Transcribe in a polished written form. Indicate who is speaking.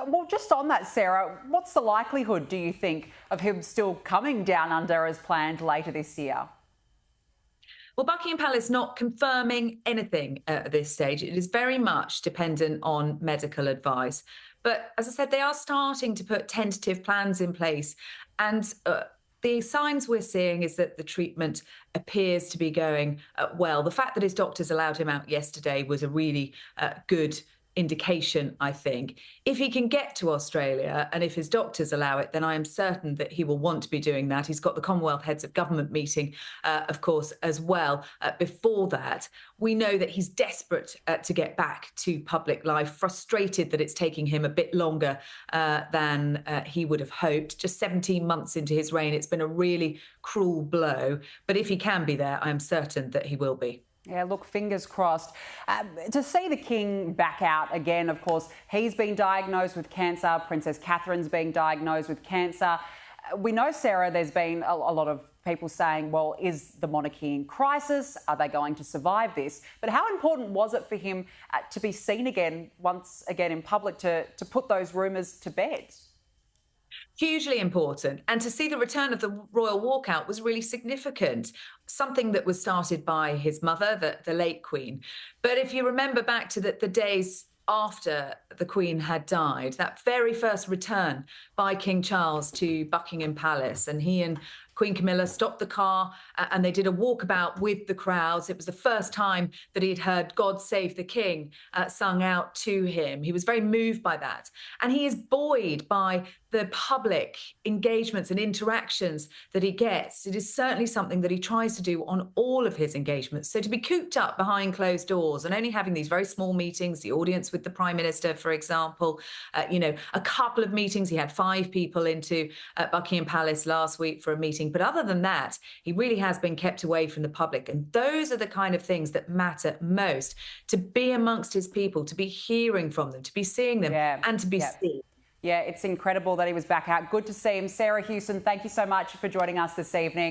Speaker 1: Well, just on that, Sarah, what's the likelihood, do you think, of him still coming down under as planned later this year?
Speaker 2: Well, Buckingham Palace not confirming anything at this stage. It is very much dependent on medical advice. But as I said, they are starting to put tentative plans in place. And the signs we're seeing is that the treatment appears to be going well. The fact that his doctors allowed him out yesterday was a really good indication, I think. If he can get to Australia and if his doctors allow it, then I am certain that he will want to be doing that. He's got the Commonwealth Heads of Government meeting, of course, as well. Before that, we know that he's desperate to get back to public life, frustrated that it's taking him a bit longer than he would have hoped. Just 17 months into his reign, it's been a really cruel blow. But if he can be there, I am certain that he will be.
Speaker 1: Yeah, look, fingers crossed. To see the King back out again, of course, he's been diagnosed with cancer. Princess Catherine's being diagnosed with cancer. We know, Sarah, there's been a lot of people saying, well, is the monarchy in crisis? Are they going to survive this? But how important was it for him to be seen again, once again in public, to put those rumours to bed?
Speaker 2: Hugely important. And to see the return of the royal walkout was really significant, something that was started by his mother, the late Queen. But if you remember back to the days after the Queen had died, that very first return by King Charles to Buckingham Palace, and he and Queen Camilla stopped the car and they did a walkabout with the crowds. It was the first time that he'd heard God Save the King sung out to him. He was very moved by that. And he is buoyed by the public engagements and interactions that he gets. It is certainly something that he tries to do on all of his engagements. So to be cooped up behind closed doors and only having these very small meetings, the audience with the Prime Minister, for example, a couple of meetings. He had 5 people into Buckingham Palace last week for a meeting. But other than that, he really has been kept away from the public. And those are the kind of things that matter most, to be amongst his people, to be hearing from them, to be seeing them, and to be seen.
Speaker 1: Yeah, it's incredible that he was back out. Good to see him. Sarah Hewson, thank you so much for joining us this evening.